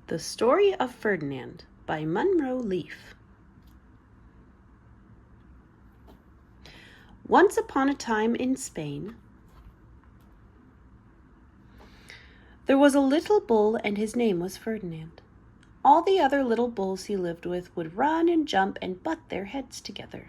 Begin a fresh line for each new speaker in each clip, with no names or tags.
The Story of Ferdinand by Munro Leaf. Once upon a time in Spain, there was a little bull and his name was Ferdinand. All the other little bulls he lived with would run and jump and butt their heads together.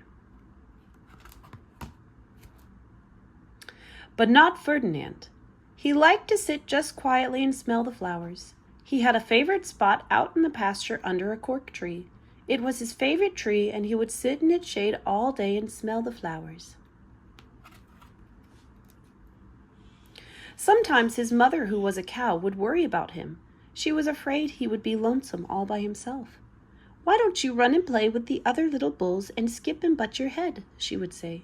But not Ferdinand. He liked to sit just quietly and smell the flowers. He had a favorite spot out in the pasture under a cork tree. It was his favorite tree, and he would sit in its shade all day and smell the flowers. Sometimes his mother, who was a cow, would worry about him. She was afraid he would be lonesome all by himself. "Why don't you run and play with the other little bulls and skip and butt your head?" she would say.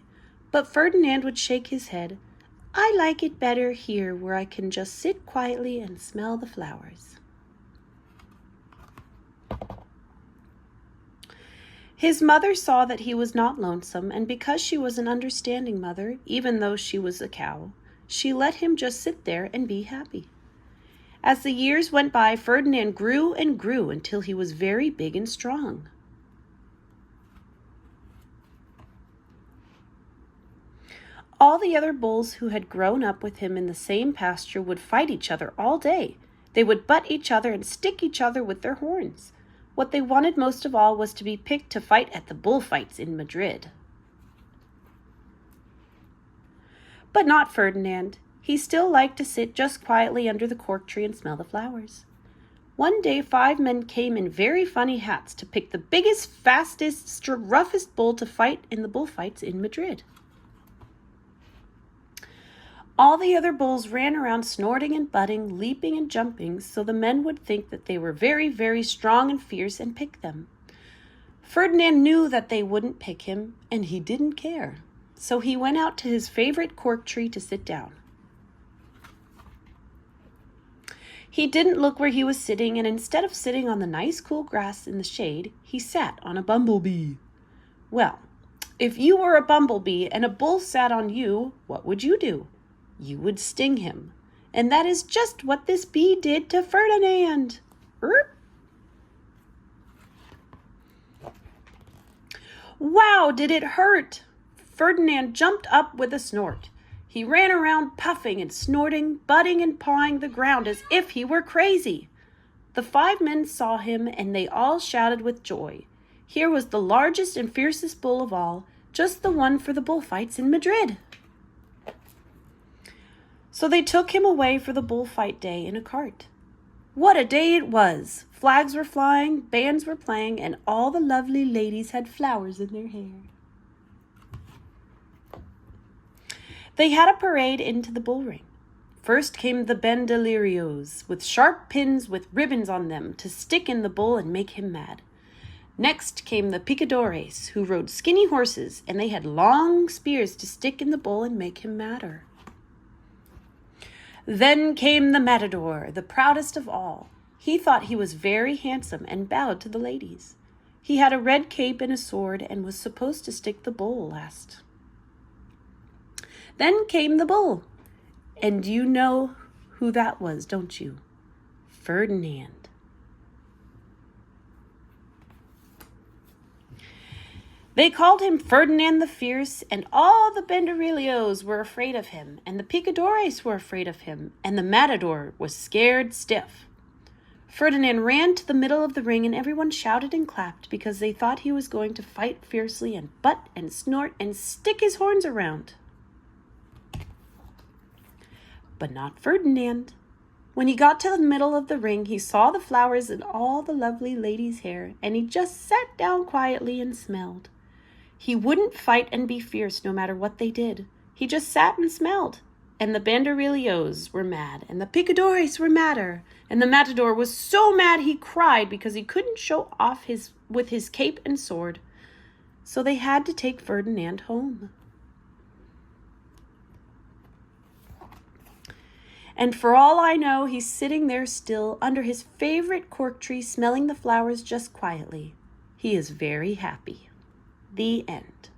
But Ferdinand would shake his head. "I like it better here where I can just sit quietly and smell the flowers." His mother saw that he was not lonesome, and because she was an understanding mother, even though she was a cow, she let him just sit there and be happy. As the years went by, Ferdinand grew and grew until he was very big and strong. All the other bulls who had grown up with him in the same pasture would fight each other all day. They would butt each other and stick each other with their horns. What they wanted most of all was to be picked to fight at the bullfights in Madrid. But not Ferdinand. He still liked to sit just quietly under the cork tree and smell the flowers. One day 5 men came in very funny hats to pick the biggest, fastest, roughest bull to fight in the bullfights in Madrid. All the other bulls ran around snorting and butting, leaping and jumping, so the men would think that they were very, very strong and fierce and pick them. Ferdinand knew that they wouldn't pick him, and he didn't care. So he went out to his favorite cork tree to sit down. He didn't look where he was sitting, and instead of sitting on the nice cool grass in the shade, he sat on a bumblebee. Well, if you were a bumblebee and a bull sat on you, what would you do? You would sting him. And that is just what this bee did to Ferdinand. Wow, did it hurt! Ferdinand jumped up with a snort. He ran around puffing and snorting, butting and pawing the ground as if he were crazy. The 5 men saw him, and they all shouted with joy. Here was the largest and fiercest bull of all, just the one for the bullfights in Madrid. So they took him away for the bullfight day in a cart. What a day it was! Flags were flying, bands were playing, and all the lovely ladies had flowers in their hair. They had a parade into the bull ring. First came the banderilleros, with sharp pins with ribbons on them to stick in the bull and make him mad. Next came the picadores, who rode skinny horses, and they had long spears to stick in the bull and make him madder. Then came the matador, the proudest of all. He thought he was very handsome and bowed to the ladies. He had a red cape and a sword and was supposed to stick the bull last. Then came the bull, and you know who that was, don't you? Ferdinand. They called him Ferdinand the Fierce, and all the banderillos were afraid of him, and the picadores were afraid of him, and the matador was scared stiff. Ferdinand ran to the middle of the ring, and everyone shouted and clapped because they thought he was going to fight fiercely and butt and snort and stick his horns around. But not Ferdinand. When he got to the middle of the ring, he saw the flowers in all the lovely ladies' hair, and he just sat down quietly and smelled. He wouldn't fight and be fierce no matter what they did. He just sat and smelled. And the banderillos were mad, and the picadores were madder, and the matador was so mad he cried because he couldn't show off with his cape and sword. So they had to take Ferdinand home. And for all I know, he's sitting there still under his favorite cork tree, smelling the flowers just quietly. He is very happy. The end.